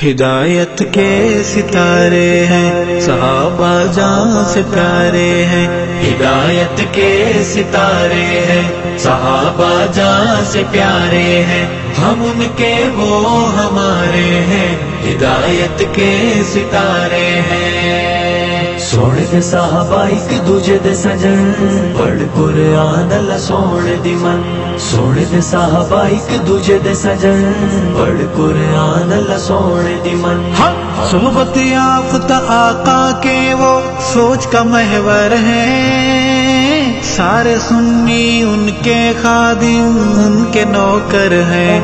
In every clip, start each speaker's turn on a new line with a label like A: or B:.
A: ہدایت کے ستارے ہیں صحابہ جان سے پیارے ہیں، ہدایت کے ستارے ہیں صحابہ جان سے پیارے ہیں، ہم ان کے وہ ہمارے ہیں، ہدایت کے ستارے ہیں۔
B: سونے دے صحابہ ایک دوجے دے سجن، پڑھ قرآن اللہ سونے دی من۔ سونے دے صحابہ ایک دوجے دے سجن، پڑھ قرآن اللہ سونے دی من۔
A: صحبت یافتہ آقا کے وہ سوچ کا محور ہیں، سارے سنی ان کے خادم ان کے نوکر ہیں،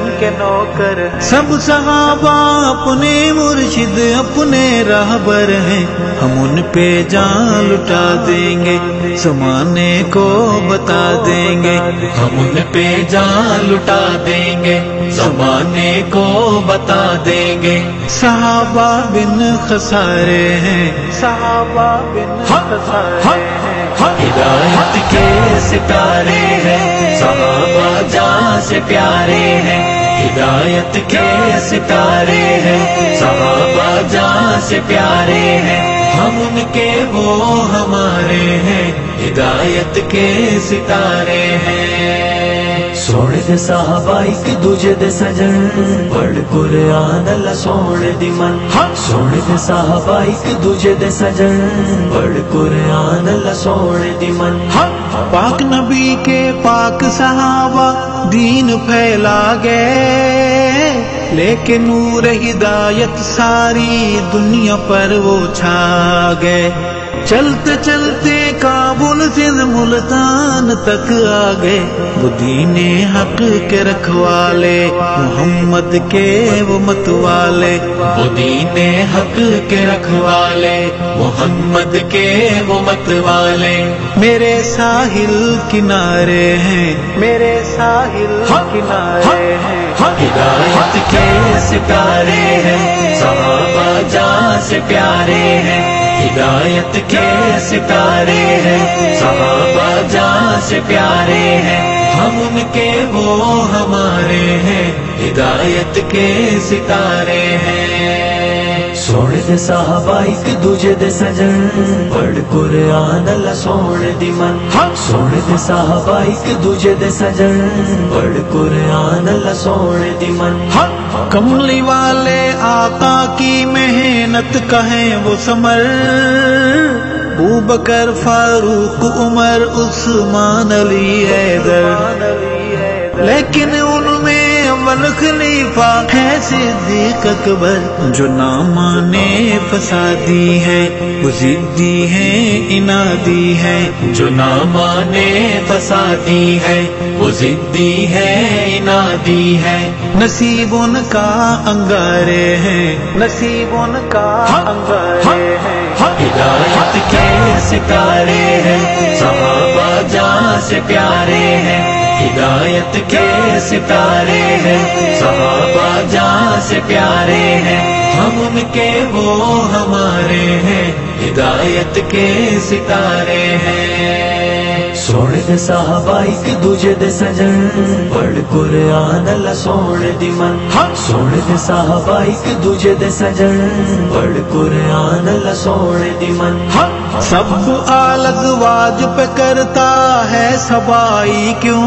A: سب صحابہ اپنے مرشد اپنے راہبر ہیں، ہم ان پہ جان لٹا دیں گے زمانے کو بتا دیں گے، ہم ان پہ جان لٹا دیں گے زمانے کو بتا دیں گے۔ صحابہ بن خسارے ہیں، صحابہ بن خسارے ہیں، ہدایت کے ستارے ہیں صحابہ جان سے پیارے ہیں، ہدایت کے ستارے ہیں صحابہ جان سے پیارے ہیں، ہم ان کے وہ ہمارے ہیں، ہدایت کے ستارے ہیں۔
B: سونے دے صحابہ ایک دوجے دے سجن، پڑھ قرآن اللہ سونے دی من۔ سونے دے صحابہ ایک دوجے دے سجن، پڑھ قرآن اللہ سونے دی من۔
A: پاک نبی کے پاک صحابہ دین پھیلا گئے، لیکن نور ہدایت ساری دنیا پر وہ چھا گئے، چلتے چلتے کابل سے ملتان تک آ گئے، وہ دین حق کے رکھوالے محمد کے وہ مت والے، وہ دین حق کے رکھوالے محمد کے وہ مت والے، میرے ساحل کنارے ہیں، میرے ساحل کنارے ہیں،
B: ہدایت کے ستارے ہیں صحابہ جان سے پیارے ہیں، ہدایت کے ستارے ہیں صحابہ جان سے پیارے ہیں، ہم ان کے وہ ہمارے ہیں، ہدایت کے ستارے ہیں۔ سونے دے صحابہ ایک دوجے دے سجن، پڑھ قرآن اللہ سونے دی من۔ سونے دے صحابہ ایک دوجے دے سجن، پڑھ قرآن اللہ سونے دی من۔
A: کملی والے آقا کی محنت کا ہے وہ ثمر، ابوبکر فاروق عمر عثمان علی حیدر، لیکن ان میں اول خلیفہ ہے صدیق اکبر، جو نہ مانے فسادی ہے وہ ضدی ہے انادی ہے، جو نہ مانے فسادی ہے وہ ضدی ہے انادی ہے، نصیب ان کا انگارے ہیں، نصیب ان کا انگارے ہیں،
B: ہدایت کے ستارے ہیں صحابہ جان سے پیارے ہیں، ہدایت کے ستارے ہیں صحابہ جان سے پیارے ہیں، ہم ان کے وہ ہمارے ہیں، ہدایت کے ستارے ہیں۔ سونے دے صحابہ ایک دوجے دے سجن، پڑھ قرآن اللہ سونے دی من۔ سونے دے صحابہ ایک دوجے دے سجن، پڑھ قرآن اللہ سونے دی من۔
A: سب الگ واج پہ کرتا ہے سبائی کیوں،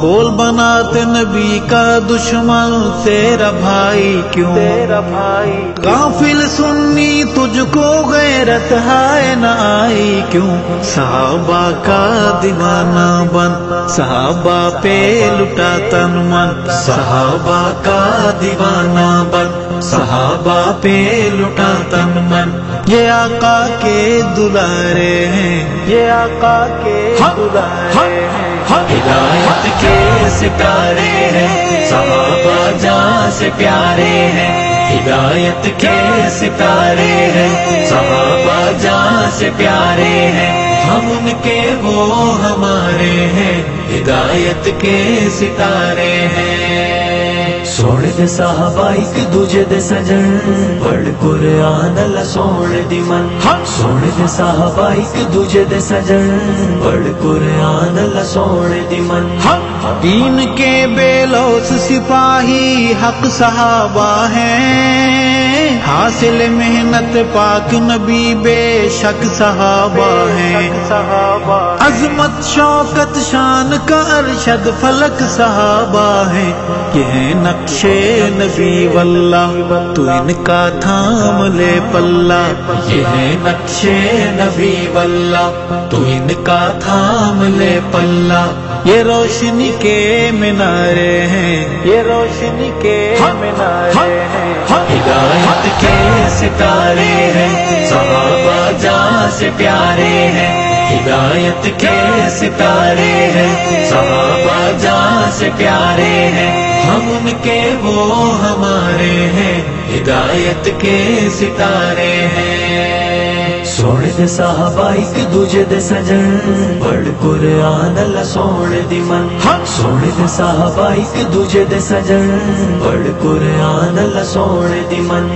A: بول بناتے نبی کا دشمن تیرا بھائی کیوں، غافل سنی تجھ کو غیرت ہے نہ آئی کیوں، صحابہ کا دیوانہ بن صحابہ پہ لٹا تن من، صحابہ کا دیوانہ بن صحابہ پہ لٹا تن من، یہ آقا کے دلارے ہیں، یہ آقا کے دلارے ہیں،
B: ہدایت کے ستارے ہیں صحابہ جان سے پیارے ہیں، ہدایت کے ستارے ہیں صحابہ جان سے پیارے ہیں، ہم ان کے وہ ہمارے ہیں، ہدایت کے ستارے ہیں۔ سونے دے صحابہ ایک دوجے دے سجن پڑھ قرآن اللہ سونے دی من سونے دے صحابہ ایک دوجے دے سجن پڑھ قرآن اللہ سونے دی من
A: دین کے بے لوث سپاہی حق صحابہ ہیں حاصل محنت پاک نبی بے شک صحابہ ہیں عظمت شوکت شان کا ارشد فلک صحابہ ہیں یہ ہے نقش نبی واللہ تو ان کا تھام لے پلہ
B: یہ ہے نقش نبی واللہ تو ان کا تھام لے پلہ
A: یہ روشنی کے مینارے ہیں یہ روشنی کے مینارے ہیں
B: ہدایت کے ستارے ہیں صحابہ جہاں سے پیارے ہیں ہدایت کے ستارے ہیں صحابہ جہاں سے پیارے ہیں ہم ان کے وہ ہمارے ہیں ہدایت کے ستارے ہیں سونے دے صحابہ ایک دوجے دے سجن پڑھ قرآن اللہ سونے دی من سونے دے صحابہ ایک دوجے دے سجن پڑھ قرآن اللہ سونے دی من